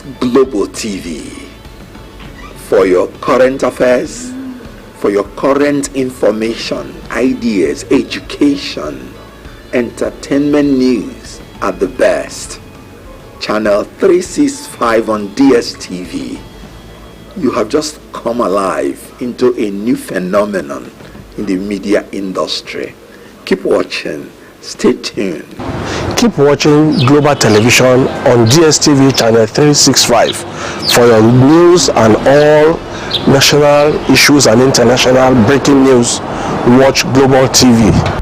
Desk Global TV. For your current affairs, for your current information, ideas, education, entertainment news at the best. Channel 365 on DSTV. You have just come alive into a new phenomenon in the media industry. Keep watching. Stay tuned. Keep watching Global Television on DSTV channel 365 for your news and all national issues and international breaking news. Watch Global TV.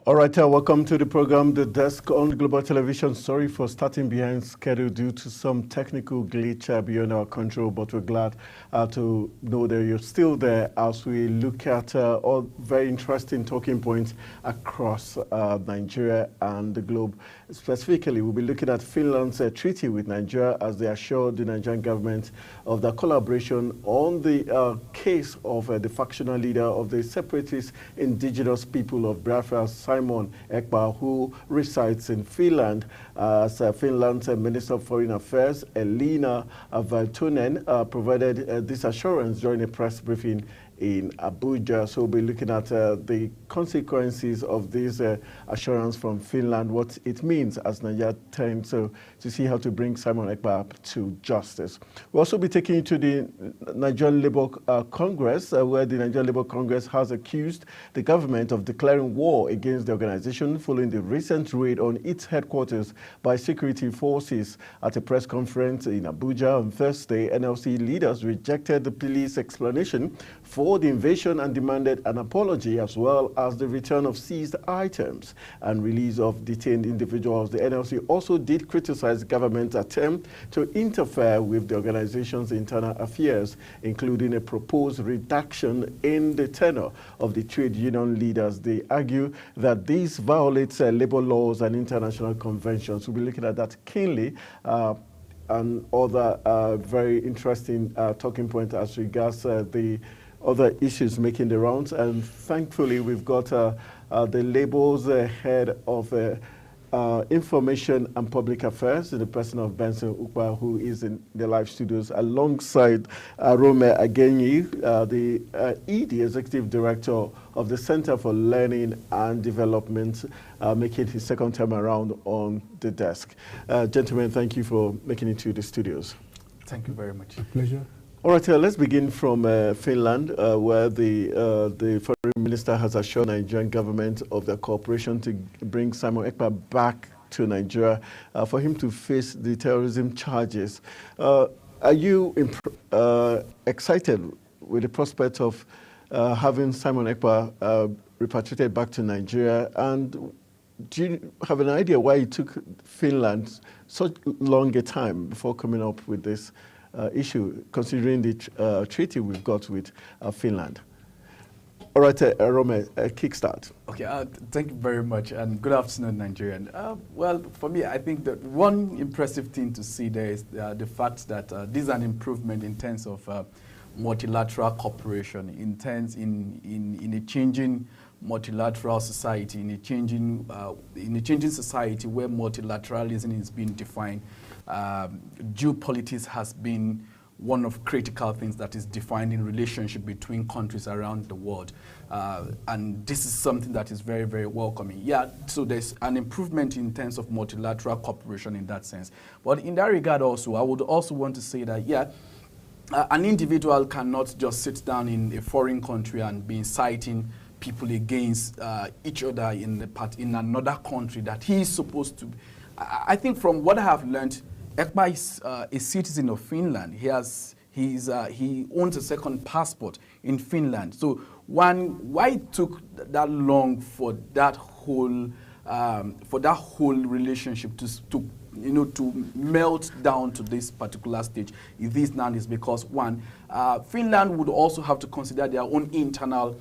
All right, welcome to the program, The Desk on Global Television. Sorry for starting behind schedule due to some technical glitch beyond our control, but we're glad to know that you're still there as we look at all very interesting talking points across Nigeria and the globe. Specifically, we'll be looking at Finland's treaty with Nigeria as they assured the Nigerian government of the collaboration on the case of the factional leader of the separatist indigenous people of Biafra, Simon Ekpa, who resides in Finland. As Finland's Minister of Foreign Affairs, Elina Valtonen, provided this assurance during a press briefing in Abuja. So we'll be looking at the consequences of this assurance from Finland, what it means as Nigeria turns to see how to bring Simon Ekpa to justice. We'll also be taking you to the Nigerian Labour Congress, where the Nigerian Labour Congress has accused the government of declaring war against the organization following the recent raid on its headquarters by security forces. At a press conference in Abuja on Thursday, NLC leaders rejected the police explanation for the invasion and demanded an apology as well as the return of seized items and release of detained individuals. The NLC also did criticize the government's attempt to interfere with the organization's internal affairs, including a proposed reduction in the tenure of the trade union leaders. They argue that this violates labor laws and international conventions. We'll be looking at that keenly. And other very interesting talking point as regards the other issues making the rounds. And thankfully, we've got the Labour's head of Information and Public Affairs, in the person of Benson Ukpa, who is in the live studios, alongside Rome Agenyi, the ED, Executive Director of the Center for Learning and Development, making his second time around on the desk. Gentlemen, thank you for making it to the studios. Thank you very much. A pleasure. All right, let's begin from Finland, where the foreign minister has assured Nigerian government of their cooperation to bring Simon Ekpa back to Nigeria for him to face the terrorism charges. Are you excited with the prospect of having Simon Ekpa repatriated back to Nigeria? And do you have an idea why it took Finland such long a time before coming up with this issue, considering the treaty we've got with Finland? All right, Rome, kickstart. Okay, thank you very much, and good afternoon, Nigerian. Well, for me, I think that one impressive thing to see there is the fact that this is an improvement in terms of multilateral cooperation, in a changing multilateral society, in a changing society where multilateralism is being defined. Geopolitics has been one of critical things that is defining relationship between countries around the world. And this is something that is very, very welcoming. Yeah, so there's an improvement in terms of multilateral cooperation in that sense. But in that regard also, I would also want to say that, yeah, an individual cannot just sit down in a foreign country and be inciting people against each other in another country that he is supposed to. I think from what I have learned, Ekpa is a citizen of Finland. He he owns a second passport in Finland. So why it took that long for that whole relationship to melt down to this particular stage? This now is because one, Finland would also have to consider their own internal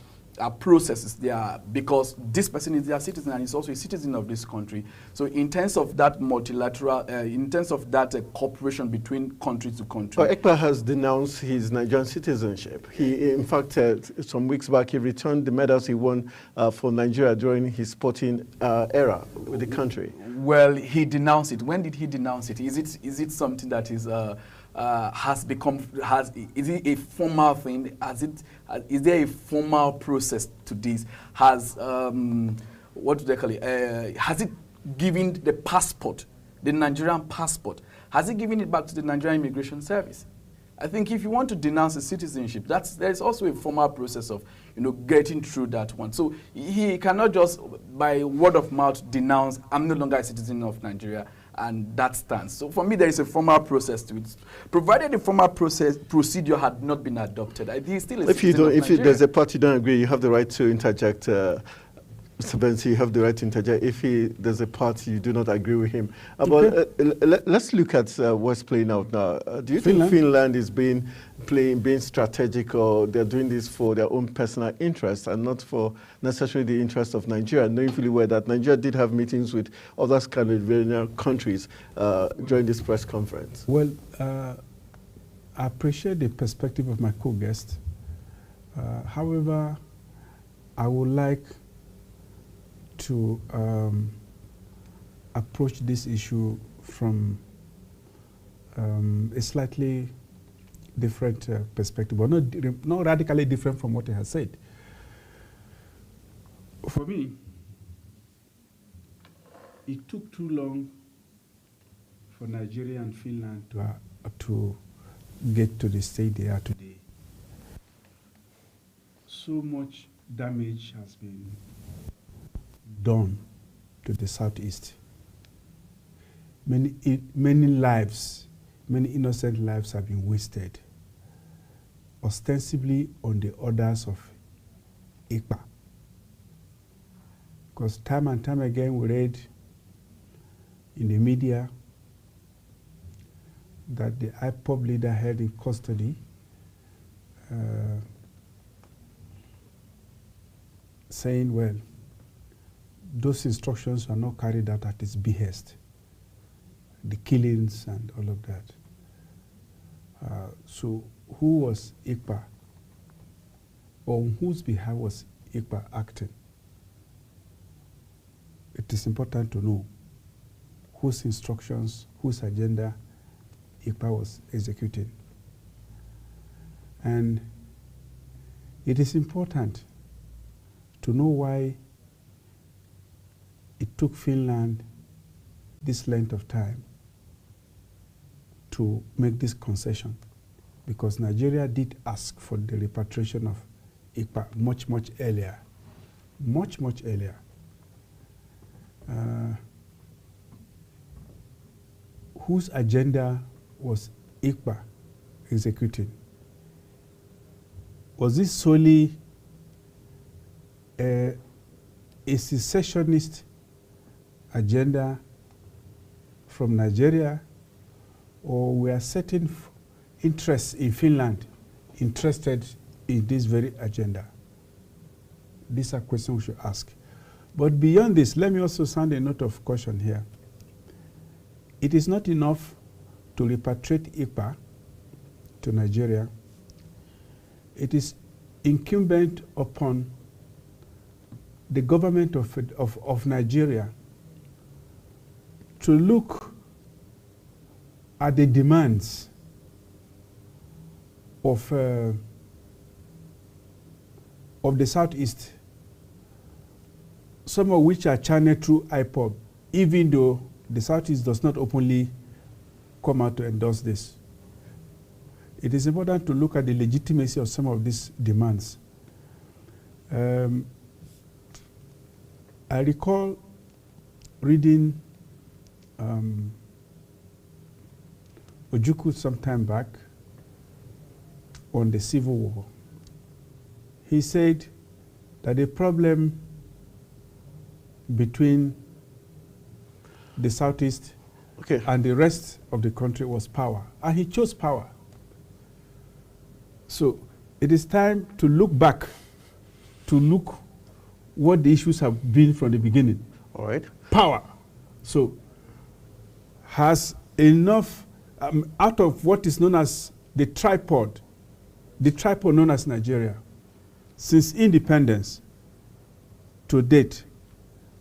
processes there, because this person is their citizen and is also a citizen of this country. So in terms of that multilateral, in terms of that cooperation between country to country. Well, Ekpa has denounced his Nigerian citizenship. He, in fact, some weeks back, he returned the medals he won for Nigeria during his sporting era with the country. Well, he denounced it. When did he denounce it? Is it something that is is it a formal thing? Is there a formal process to this? What do they call it? Has it given the passport, the Nigerian passport, has it given it back to the Nigerian Immigration Service? I think if you want to denounce a citizenship, there's also a formal process of getting through that one. So he cannot just by word of mouth denounce, I'm no longer a citizen of Nigeria, and that stands. So for me, there is a formal process to it. Provided the formal procedure had not been adopted, I think still a citizen of Nigeria. If there's a part you don't agree, you have the right to interject. Mr. Benson, you have the right to interject if there's a part you do not agree with him. But let's look at what's playing out now. Do you think Finland is being strategic, or they're doing this for their own personal interest and not for necessarily the interest of Nigeria, knowing fully well that Nigeria did have meetings with other Scandinavian countries during this press conference? Well, I appreciate the perspective of my co-guest. However, I would like to approach this issue from a slightly different perspective, but not radically different from what he has said. For me, it took too long for Nigeria and Finland to get to the state they are today. So much damage has been done to the southeast. Many lives, many innocent lives have been wasted, ostensibly on the orders of Ekpa. Because time and time again we read in the media that the IPOB leader held in custody saying, well, those instructions are not carried out at his behest. The killings and all of that. So who was Ekpa? Or on whose behalf was Ekpa acting? It is important to know whose instructions, whose agenda Ekpa was executing. And it is important to know why it took Finland this length of time to make this concession, because Nigeria did ask for the repatriation of Ekpa much, much earlier. Much, much earlier. Whose agenda was Ekpa executing? Was this solely a secessionist agenda from Nigeria, or were certain interests in Finland interested in this very agenda? These are questions we should ask. But beyond this, let me also sound a note of caution here. It is not enough to repatriate Ekpa to Nigeria. It is incumbent upon the government of Nigeria to look at the demands of the Southeast, some of which are channeled through IPOB, even though the Southeast does not openly come out to endorse this. It is important to look at the legitimacy of some of these demands. I recall reading Ojukwu some time back, on the Civil War. He said that the problem between the Southeast and the rest of the country was power, and he chose power. So it is time to look back, to look what the issues have been from the beginning. All right. Power. So has enough out of what is known as the tripod known as Nigeria, since independence to date,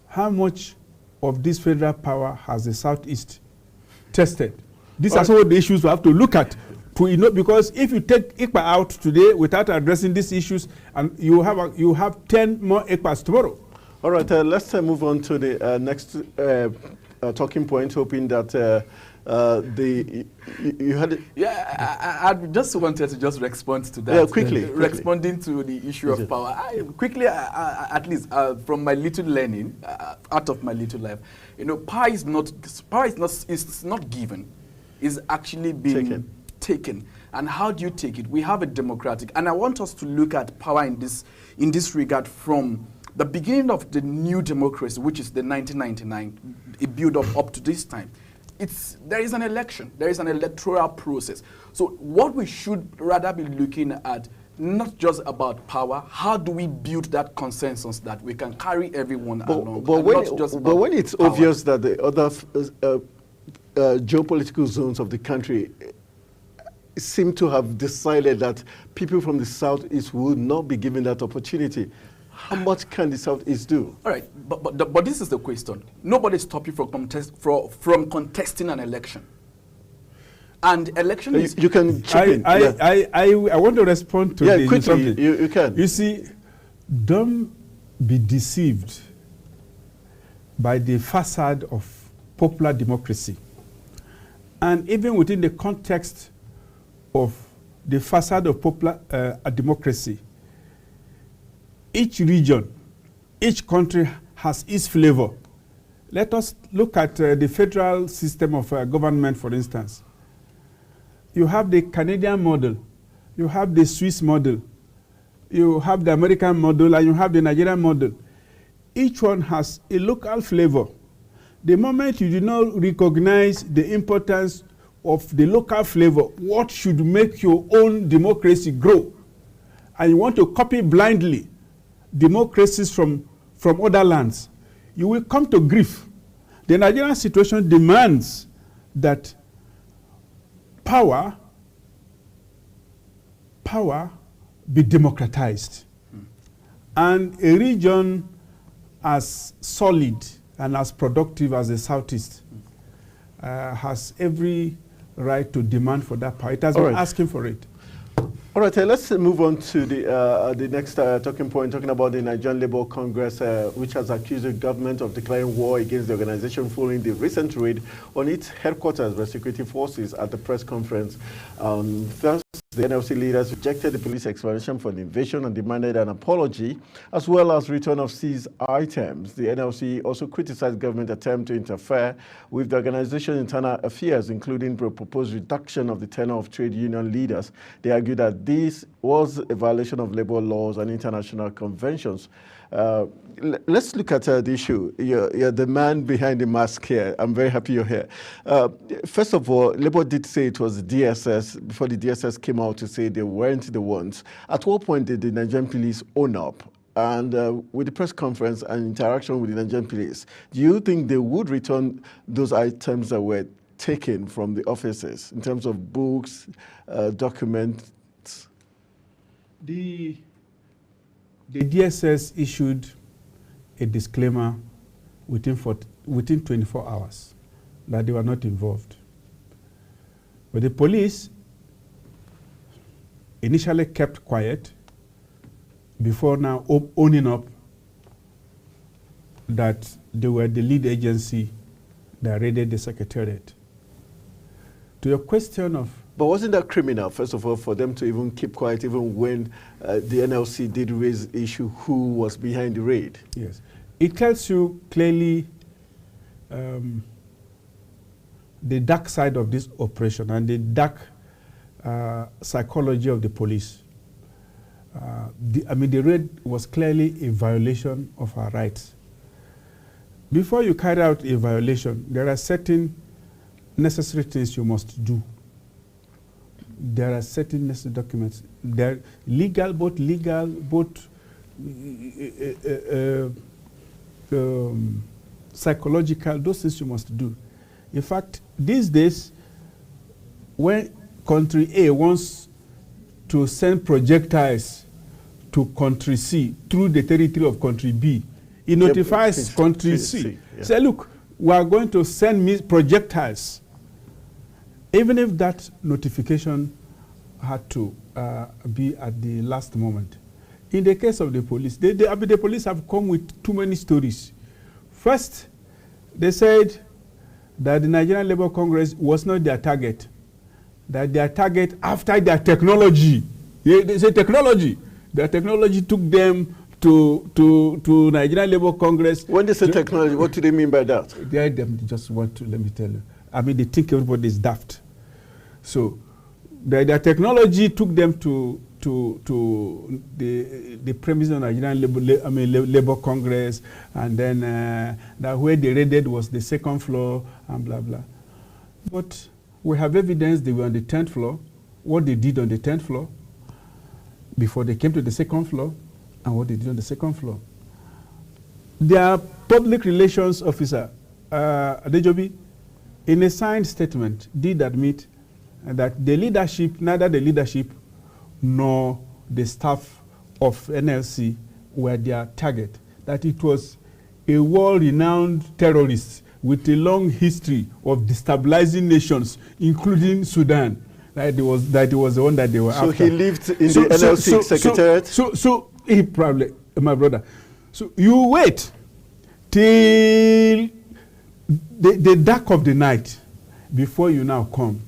how much of this federal power has the Southeast tested? These are some of the issues we have to look at. Because if you take ICPA out today without addressing these issues, and you have 10 more ICPAs tomorrow. All right, let's move on to the next talking point, hoping that you had... I just wanted to just respond to that. Yeah, quickly. Responding to the issue of power. At least from my little learning, out of my little life, power is not given. It's actually being taken. And how do you take it? We have a democratic, and I want us to look at power in this regard from the beginning of the new democracy, which is the 1999, a build up to this time. There is an election. There is an electoral process. So what we should rather be looking at, not just about power, how do we build that consensus that we can carry everyone along? But when it's power. Obvious that the other geopolitical zones of the country seem to have decided that people from the Southeast would not be given that opportunity, how much can the Southeast do? All right, but this is the question. Nobody stopped you from contesting an election. And election is... You can chip in. I want to respond to quickly, something. You can. You see, don't be deceived by the facade of popular democracy. And even within the context of the facade of popular democracy, each region, each country has its flavor. Let us look at the federal system of government, for instance. You have the Canadian model, you have the Swiss model, you have the American model, and you have the Nigerian model. Each one has a local flavor. The moment you do not recognize the importance of the local flavor, what should make your own democracy grow, and you want to copy blindly democracies from other lands, you will come to grief. The Nigerian situation demands that power be democratized. And a region as solid and as productive as the Southeast has every right to demand for that power. It has been asking for it. All right, let's move on to the next talking point, talking about the Nigerian Labour Congress, which has accused the government of declaring war against the organization following the recent raid on its headquarters by security forces. At the press conference Thursday, the NLC leaders rejected the police explanation for the invasion and demanded an apology, as well as return of seized items. The NLC also criticized government attempt to interfere with the organization's internal affairs, including the proposed reduction of the tenure of trade union leaders. They argued that this was a violation of labor laws and international conventions. Let's look at the issue. You're the man behind the mask here. I'm very happy you're here. First of all, Labour did say it was the DSS, before the DSS came out to say they weren't the ones. At what point did the Nigerian police own up? And with the press conference and interaction with the Nigerian police, do you think they would return those items that were taken from the offices in terms of books, documents? The DSS issued a disclaimer within 24 hours that they were not involved. But the police initially kept quiet before now owning up that they were the lead agency that raided the secretariat. To your question of... But wasn't that criminal, first of all, for them to even keep quiet even when the NLC did raise the issue who was behind the raid? Yes. It tells you clearly the dark side of this operation and the dark psychology of the police. The raid was clearly a violation of our rights. Before you carry out a violation, there are certain necessary things you must do. There are certain necessary documents. They're legal, both psychological, those things you must do. In fact, these days, when country A wants to send projectiles to country C through the territory of country B, it notifies country C. Yeah. Say, look, we are going to send projectiles. Even if that notification had to be at the last moment. In the case of the police, the police have come with too many stories. First, they said that the Nigerian Labour Congress was not their target, that their target after their technology. They say technology. Their technology took them to Nigerian Labour Congress. When they say technology, what do they mean by that? They just want to, let me tell you. I mean, they think everybody is daft. So their technology took them to the premise of Nigerian Labour Congress, and then that where they raided was the second floor and blah blah. But we have evidence they were on the 10th floor, what they did on the 10th floor before they came to the second floor, and what they did on the second floor. Their public relations officer, Adejobi, in a signed statement, did admit that the leadership, neither the leadership nor the staff of NLC were their target, that it was a world-renowned terrorist with a long history of destabilizing nations, including Sudan, that it was the one that they were after. So he lived in the NLC secretariat? So he probably, my brother, so you wait till the dark of the night before you now come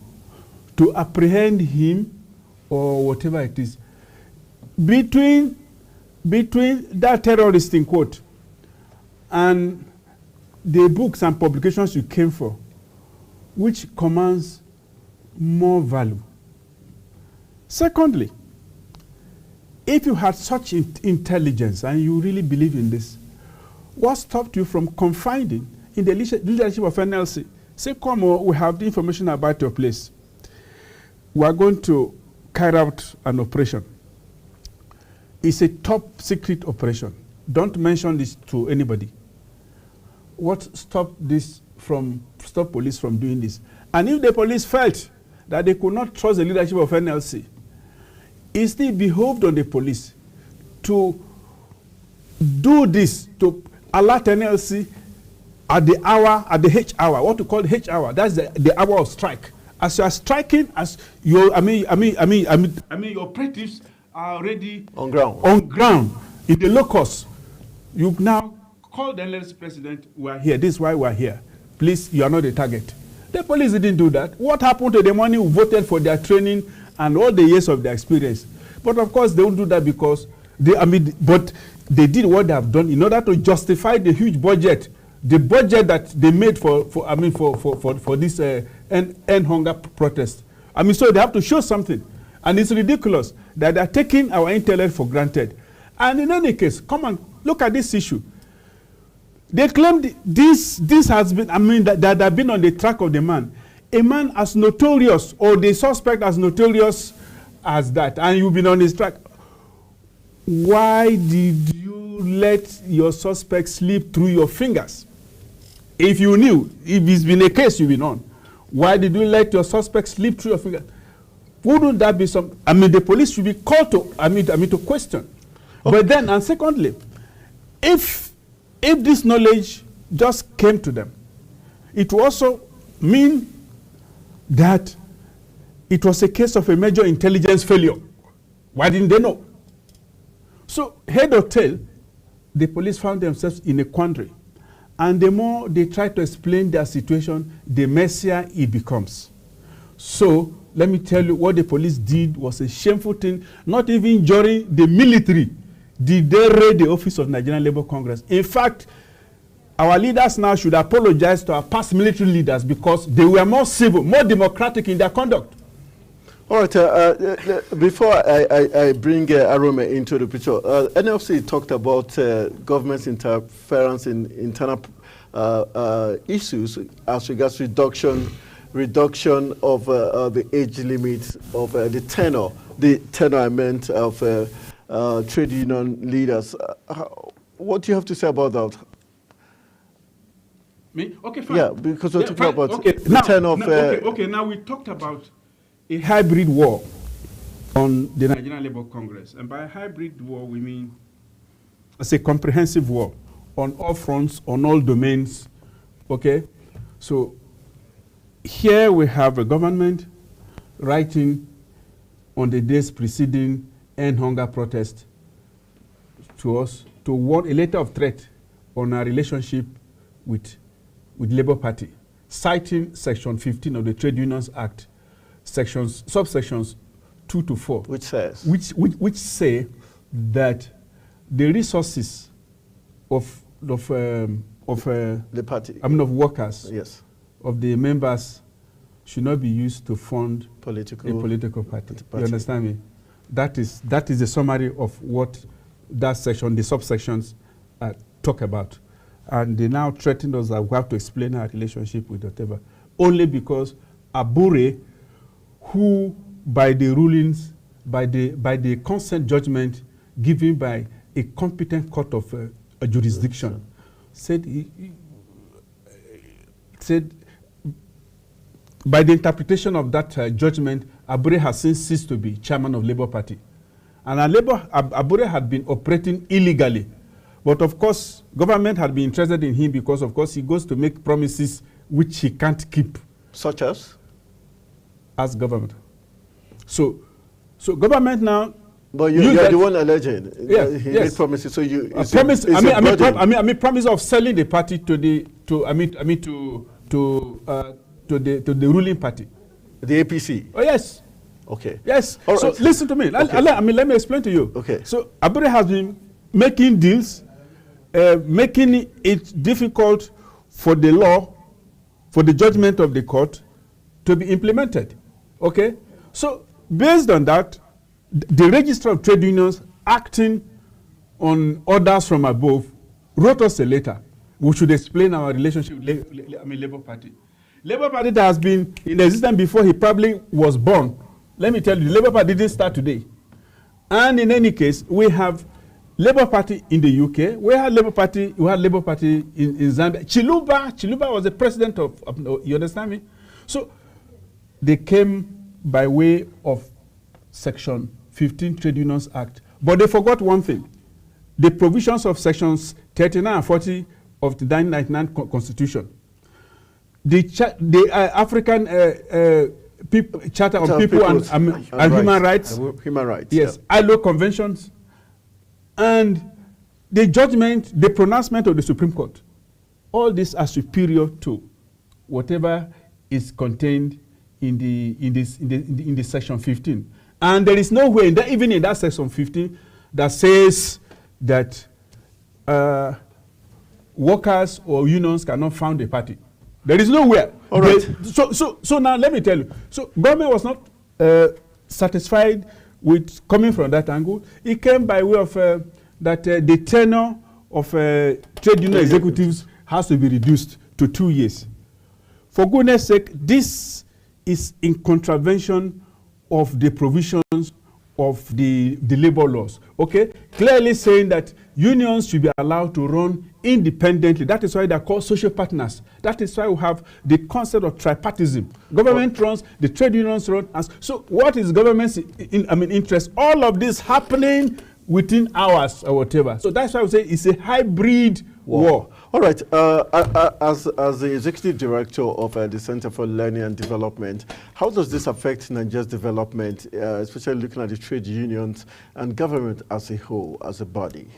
to apprehend him or whatever it is. Between that terrorist in quote and the books and publications you came for, which commands more value? Secondly, if you had such intelligence and you really believe in this, what stopped you from confiding in the leadership of NLC? Say, come on, we have the information about your place. We are going to carry out an operation. It's a top secret operation. Don't mention this to anybody. What stopped police from doing this? And if the police felt that they could not trust the leadership of NLC, it still behoved on the police to do this, to alert NLC at the H hour, what we call the H hour. That's the hour of strike. As you are striking, as your your operatives are already on ground in the locus. You now call the NLC president. We are here. This is why we are here. Please, you are not the target. The police didn't do that. What happened to the money who voted for their training and all the years of their experience? But of course, they won't do that because but they did what they have done in order to justify the huge budget, the budget that they made for this end hunger protest. So they have to show something, and it's ridiculous that they are taking our intellect for granted. And in any case, come on, look at this issue. They claimed this has been, that they've been on the track of the man. A man as notorious, or the suspect as notorious as that, and you've been on his track. Why did you let your suspect slip through your fingers? If you knew, if it's been a case you've been on, why did you let your suspect slip through your fingers? Wouldn't that be some, the police should be called to question. Okay. But then, and secondly, if this knowledge just came to them, it will also mean that it was a case of a major intelligence failure. Why didn't they know? So, head or tail, the police found themselves in a quandary. And the more they try to explain their situation, the messier it becomes. So, let me tell you, what the police did was a shameful thing. Not even during the military did they raid the office of Nigerian Labour Congress. In fact, our leaders now should apologize to our past military leaders because they were more civil, more democratic in their conduct. All right, before I bring Arome into the picture, NLC talked about government's interference in internal issues as regards reduction of the age limit of the tenure I meant of trade union leaders. What do you have to say about that? Me? Okay, fine. Yeah, because we're talking about the tenure of... okay, now we talked about a hybrid war on the Nigerian Labour Congress. And by hybrid war, we mean it's a comprehensive war on all fronts, on all domains, okay? So here we have a government writing on the days preceding End Hunger protest to us to warn a letter of threat on our relationship with Labour Party, citing Section 15 of the Trade Unions Act, subsections 2 to 4, which says which say that the resources of the party, of workers, yes, of the members should not be used to fund a political party. You understand me? That is the summary of what that section, the subsections, talk about. And they now threaten us that we have to explain our relationship with whatever, only because Abure, who by the rulings, by the consent judgment given by a competent court of a jurisdiction, said by the interpretation of that judgment, Abure has since ceased to be chairman of Labour Party. And Abure had been operating illegally. But of course, government had been interested in him because, of course, he goes to make promises which he can't keep. Such as? As government. So government now. But you're the one alleging. Yes, he yes. made promises. So you promise. I mean, promise of selling the party to the ruling party. The APC. Oh yes. Okay. Yes. All so right. listen to me. Okay. Let me explain to you. Okay. So Abure has been making deals, making it difficult for the law, for the judgment of the court to be implemented. Okay? So based on that, the Registrar of Trade Unions, acting on orders from above, wrote us a letter. We should explain our relationship with Labour Party. Labour Party that has been in existence before he probably was born. Let me tell you, the Labour Party didn't start today. And in any case, we have Labour Party in the UK. We had Labour Party in Zambia. Chiluba was the president of, you understand me? So they came by way of Section 15 Trade Unions Act. But they forgot one thing. The provisions of Sections 39 and 40 of the 1999 Constitution. The African Charter on People and Human Rights. Human rights. Yes, Yeah. ILO conventions. And the judgment, the pronouncement of the Supreme Court, all these are superior to whatever is contained in the Section 15. And there is nowhere, even in that Section 15, that says that workers or unions cannot found a party. There is nowhere. All right. So now let me tell you. So government was not satisfied with coming from that angle. It came by way of that the tenure of trade union executives has to be reduced to 2 years. For goodness sake, this is in contravention of the provisions of the labor laws. Okay? Clearly saying that unions should be allowed to run independently. That is why they are called social partners. That is why we have the concept of tripartism. Government runs, the trade unions run. So what is government's interest? All of this happening within hours or whatever. So that's why we say it's a hybrid war. All right. As the executive director of the Center for Learning and Development, how does this affect Nigeria's development, especially looking at the trade unions and government as a whole, as a body?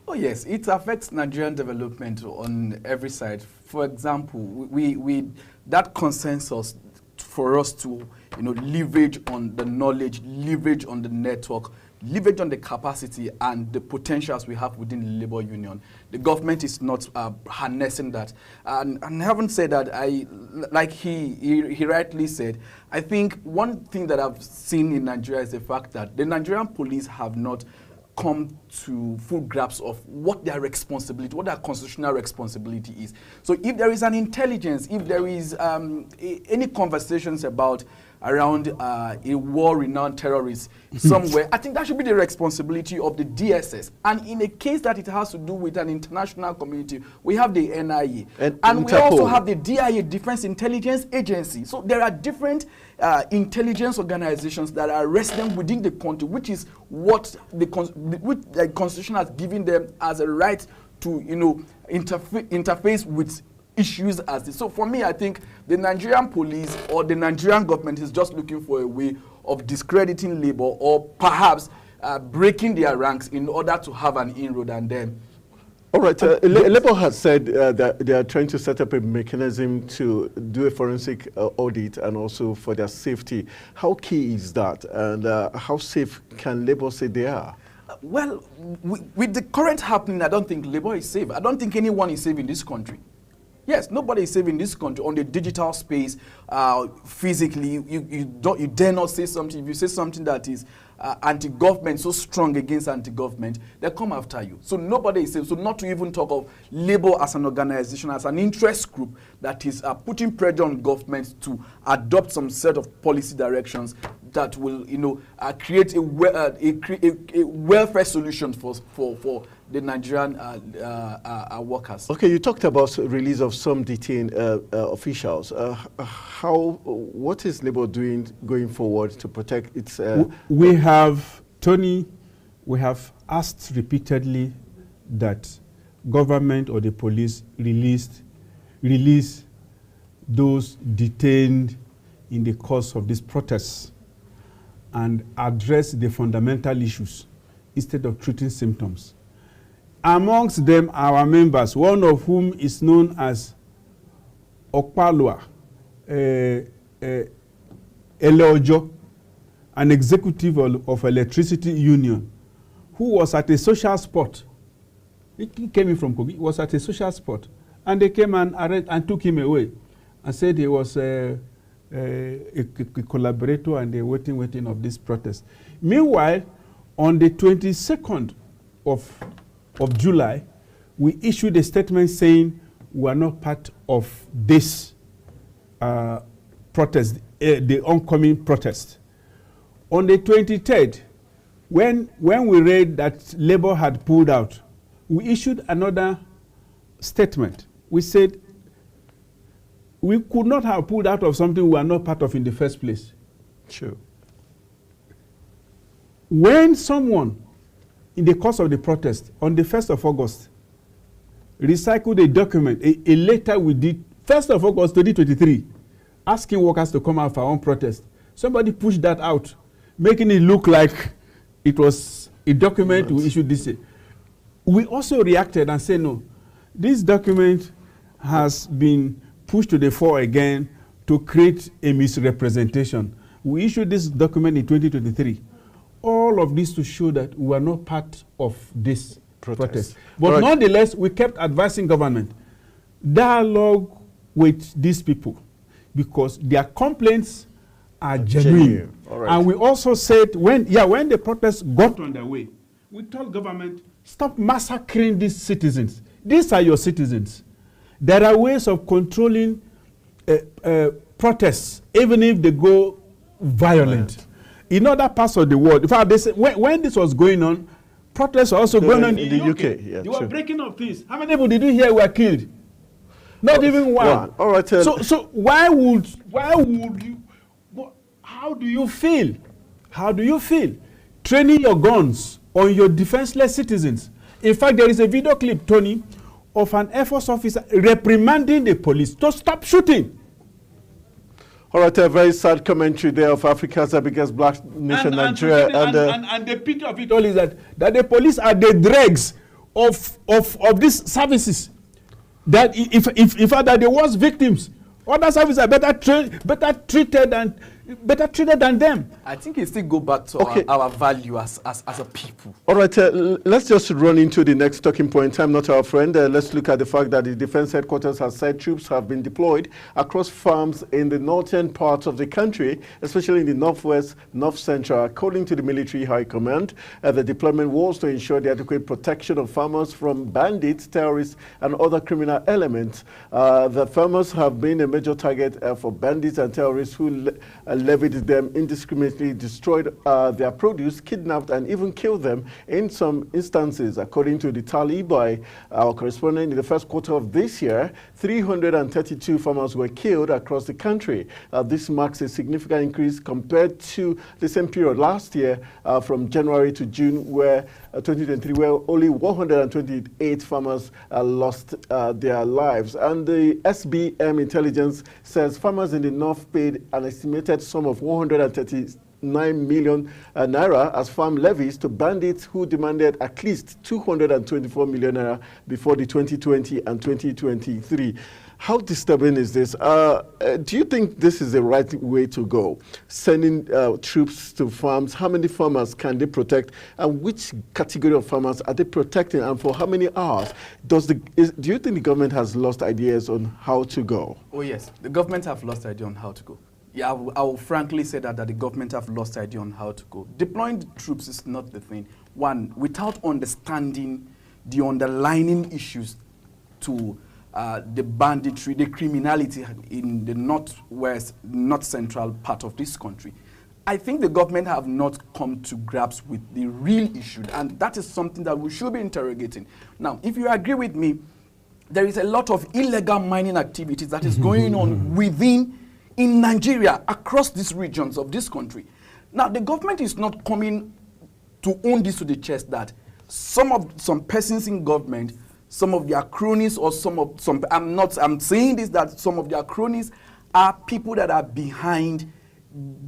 Oh yes, it affects Nigerian development on every side. For example, we that consensus for us to leverage on the knowledge, leverage on the network, leverage on the capacity and the potentials we have within the labor union. The government is not harnessing that. And having said that, like he rightly said, I think one thing that I've seen in Nigeria is the fact that the Nigerian police have not come to full grasp of what their responsibility, what their constitutional responsibility is. So if there is an intelligence, if there is any conversations about around a war-renowned terrorist somewhere, I think that should be the responsibility of the DSS. And in a case that it has to do with an international community, we have the NIA. And we also have the DIA, Defense Intelligence Agency. So there are different intelligence organizations that are resident within the country, which is what the Constitution has given them as a right to, interface with issues as this. So for me, I think the Nigerian police or the Nigerian government is just looking for a way of discrediting labor or perhaps breaking their ranks in order to have an inroad and then. All right, Labour has said that they are trying to set up a mechanism to do a forensic audit and also for their safety. How key is that, and how safe can Labour say they are? Well, with the current happening, I don't think Labour is safe. I don't think anyone is safe in this country. Yes, nobody is safe in this country on the digital space. Physically, you dare not say something. If you say something that is anti-government, so strong against anti-government, they come after you. So nobody is safe. So not to even talk of Labour as an organization, as an interest group that is putting pressure on government to adopt some set of policy directions that will, create a welfare solution for the Nigerian workers. Okay, you talked about release of some detained officials. What is Labour doing going forward to protect its? We have asked repeatedly that government or the police release those detained in the course of these protests and address the fundamental issues instead of treating symptoms. Amongst them, our members, one of whom is known as Okpalua Eleojo, an executive of Electricity Union, who was at a social spot. He came in from Kogi, was at a social spot. And they came and arrested and took him away and said he was a collaborator and a waiting of this protest. Meanwhile, on the 22nd of July, we issued a statement saying we are not part of this protest, the oncoming protest. On the 23rd, when we read that Labour had pulled out, we issued another statement. We said we could not have pulled out of something we are not part of in the first place. Sure. When someone, in the course of the protest, on the 1st of August, recycled a document, a letter we did, 1st of August 2023, asking workers to come out for our own protest. Somebody pushed that out, making it look like it was a document we issued this year. We also reacted and said, no, this document has been pushed to the fore again to create a misrepresentation. We issued this document in 2023. All of this to show that we are not part of this protest. But nonetheless, we kept advising government, dialogue with these people, because their complaints are genuine. And we also said, when the protests got underway, we told government, stop massacring these citizens. These are your citizens. There are ways of controlling protests, even if they go violent. In other parts of the world, in fact, they say, when this was going on, protests were also going on in the UK. Yeah, they were breaking up things. How many people did you hear were killed? Not even one. All right. So why would you? How do you feel? How do you feel training your guns on your defenseless citizens? In fact, there is a video clip, Tony, of an Air Force officer reprimanding the police to stop shooting. All right, a very sad commentary there of Africa's biggest black nation, Nigeria. And the pity of it all is that the police are the dregs of these services. That if in fact that the worst victims, other services are better treated and better treated than them. I think it still go back to our value as a people. All right, let's just run into the next talking point. Time not our friend. Let's look at the fact that the Defense Headquarters has said troops have been deployed across farms in the northern parts of the country, especially in the northwest, north central. According to the Military High Command, the deployment was to ensure the adequate protection of farmers from bandits, terrorists, and other criminal elements. The farmers have been a major target for bandits and terrorists who levied them indiscriminately, destroyed their produce, kidnapped, and even killed them in some instances. According to the tally by our correspondent, in the first quarter of this year, 332 farmers were killed across the country. This marks a significant increase compared to the same period last year, from January to June, where 2023, where only 128 farmers lost their lives. And the SBM intelligence says farmers in the north paid an estimated sum of 139 million naira as farm levies to bandits who demanded at least 224 million naira before the 2020 and 2023. How disturbing is this? Do you think this is the right way to go? Sending troops to farms, how many farmers can they protect? And which category of farmers are they protecting, and for how many hours? Do you think the government has lost ideas on how to go? Oh yes, the government have lost idea on how to go. Yeah, I will frankly say that the government have lost idea on how to go. Deploying the troops is not the thing. One, without understanding the underlying issues to the banditry, the criminality in the northwest, north central part of this country, I think the government have not come to grips with the real issue, and that is something that we should be interrogating. Now, if you agree with me, there is a lot of illegal mining activities that is going on in Nigeria, across these regions of this country. Now, the government is not coming to own this to the chest that some persons in government, some of their cronies, or I'm saying this, that some of their cronies are people that are behind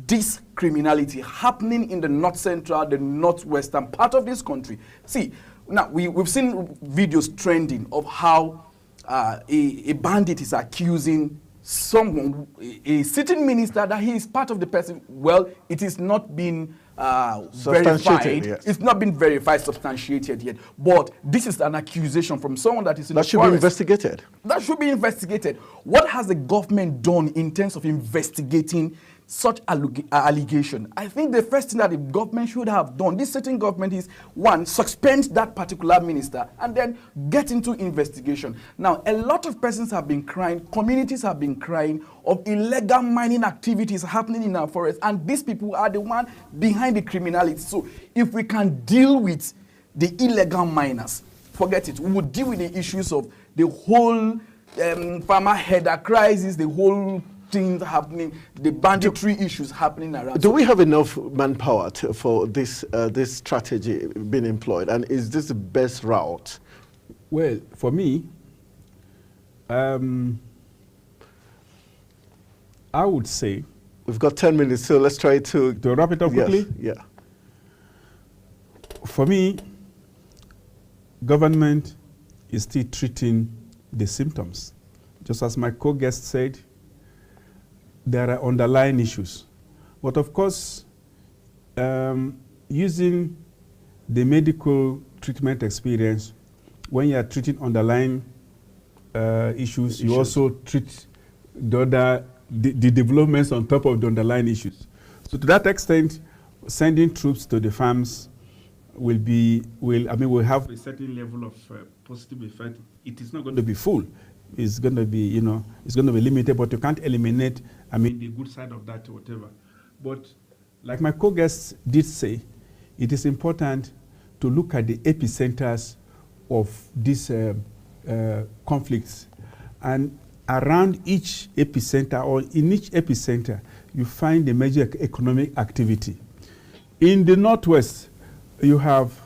this criminality happening in the north central, the northwestern part of this country. See, now we've seen videos trending of how a bandit is accusing someone, a sitting minister, that he is part of the person. Well, it is not been verified. Yes. It's not been verified, substantiated yet. But this is an accusation from someone that is in that the should forest. be investigated. That should be investigated. What has the government done in terms of investigating such allegation? I think the first thing that the government should have done, this sitting government, is one, suspend that particular minister and then get into investigation. Now, a lot of persons have been crying, communities have been crying of illegal mining activities happening in our forest, and these people are the one behind the criminality. So if we can deal with the illegal miners, forget it. We will deal with the issues of the whole farmer header crisis, the whole things happening, the banditry issues happening around. Do we have enough manpower for this strategy being employed, and is this the best route? Well, for me, I would say, we've got 10 minutes, so let's try to wrap it up quickly. Yes, yeah. For me, government is still treating the symptoms. Just as my co-guest said, there are underlying issues. But of course, using the medical treatment experience, when you are treating underlying issues, you also treat the developments on top of the underlying issues. So to that extent, sending troops to the farms will have a certain level of positive effect. It is not going to be full. It's going to be, it's going to be limited, but you can't eliminate, the good side of that or whatever. But like my co-guests did say, it is important to look at the epicenters of these conflicts. And around each epicenter, or in each epicenter, you find a major economic activity. In the northwest, you have,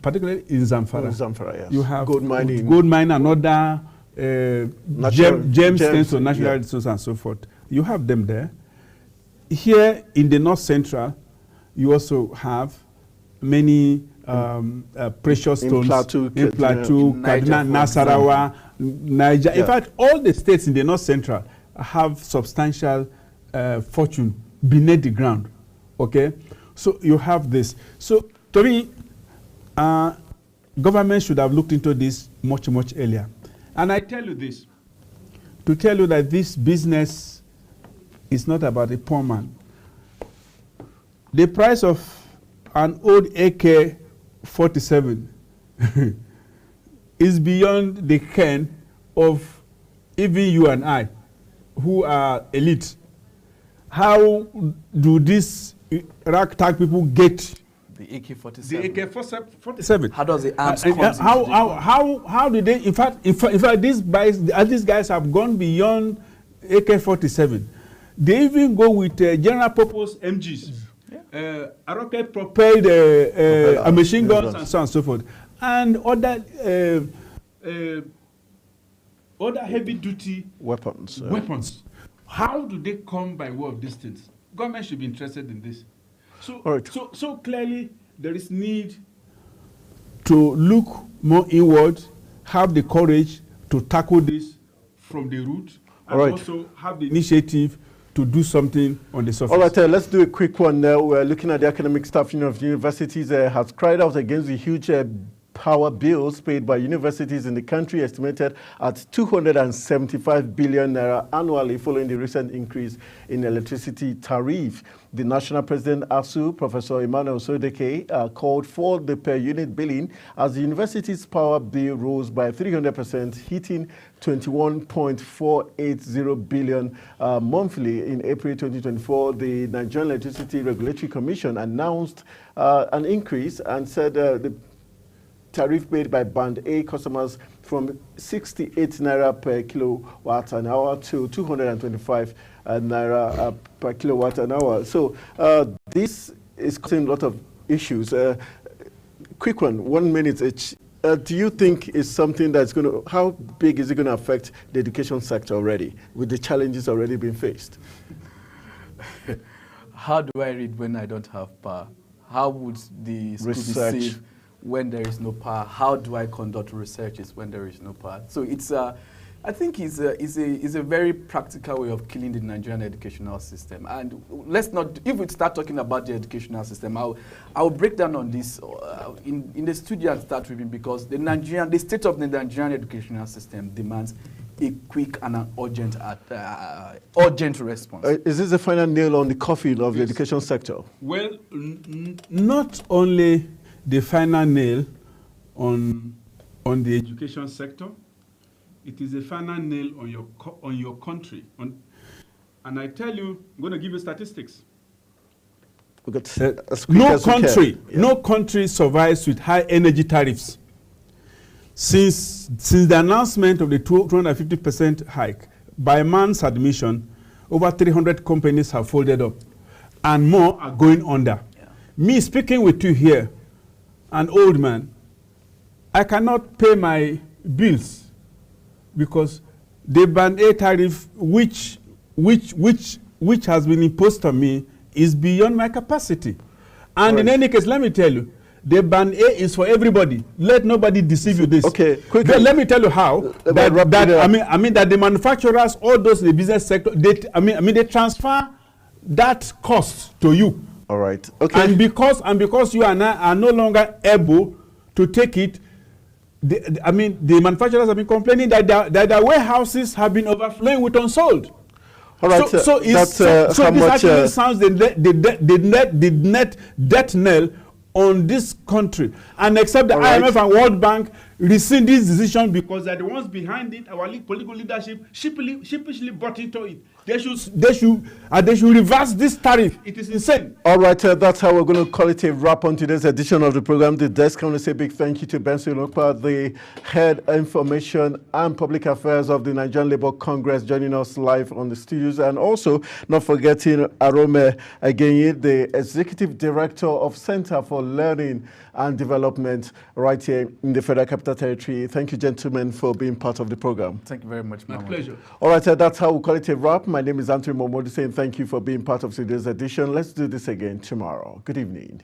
particularly in Zamfara, Yes. you have gold mining, and other gemstones or natural resources and so forth. You have them there. Here in the north central, you also have many precious stones in Plateau, Kaduna, Nasarawa, Niger. In fact, all the states in the north central have substantial fortune beneath the ground. Okay, so you have this. So to me, government should have looked into this much earlier. And I tell you this, to tell you that this business is not about a poor man. The price of an old AK-47 is beyond the ken of even you and I, who are elite. How do these ragtag people get the AK-47? The AK-47. How does the arms how do they? In fact, these guys have gone beyond AK-47. They even go with general purpose MGs, rocket propelled machine guns, and so on and so forth, and other heavy duty weapons. Weapons. How do they come by way of distance? Government should be interested in this. So, so clearly there is need to look more inward, have the courage to tackle this from the root, and also have the initiative to do something on the surface. All right, let's do a quick one now. We're looking at the academic staff union of universities has cried out against the huge power bills paid by universities in the country, estimated at 275 billion naira annually following the recent increase in electricity tariff. The national president, ASU, Professor Emmanuel Sodeke, called for the per unit billing as the university's power bill rose by 300%, hitting 21.480 billion monthly. In April 2024, the Nigerian Electricity Regulatory Commission announced an increase and said the tariff paid by Band A customers from 68 naira per kilowatt an hour to 225 naira per kilowatt an hour. So this is causing a lot of issues. Quick one, 1 minute each. Do you think is something that's going to, how big is it going to affect the education sector already, with the challenges already being faced? How do I read when I don't have power? How would the school be safe when there is no power? How do I conduct researches when there is no power? So it's I think it's a very practical way of killing the Nigerian educational system. And let's not, if we start talking about the educational system, I'll break down on this in the studio and start with it, because the state of the Nigerian educational system demands a quick and an urgent response. Is this the final nail on the coffin of the education sector? Well, not only the final nail on the education sector, it is a final nail on your country. And I tell you, I'm going to give you statistics. No country survives with high energy tariffs. Since the announcement of the 250% hike, by man's admission, over 300 companies have folded up, and more are going under. Yeah. Me speaking with you here, an old man, I cannot pay my bills because the Band A tariff, which has been imposed on me, is beyond my capacity. And in any case, let me tell you, the Band A is for everybody. Let nobody deceive you this. Okay, quickly. Let me tell you how. That the manufacturers, all those in the business sector, they transfer that cost to you. All right. Okay. And because you and I are no longer able to take it, the manufacturers have been complaining that their warehouses have been overflowing with unsold. All right. So this actually sounds the net death knell on this country. And except the IMF and World Bank rescind this decision because they're the ones behind it. Our political leadership sheepishly bought into it. They should reverse this tariff. It is insane. All right, that's how we're going to call it a wrap on today's edition of the program, The Desk. I want to say a big thank you to Benson Okpa, the Head Information and Public Affairs of the Nigerian Labour Congress, joining us live on the studios. And also, not forgetting Arome Agenyi, the Executive Director of Center for Learning and Development right here in the Federal Capital Territory. Thank you, gentlemen, for being part of the program. Thank you very much. My pleasure. All right, that's how we call it a wrap. My name is Anthony Momodu saying thank you for being part of today's edition. Let's do this again tomorrow. Good evening.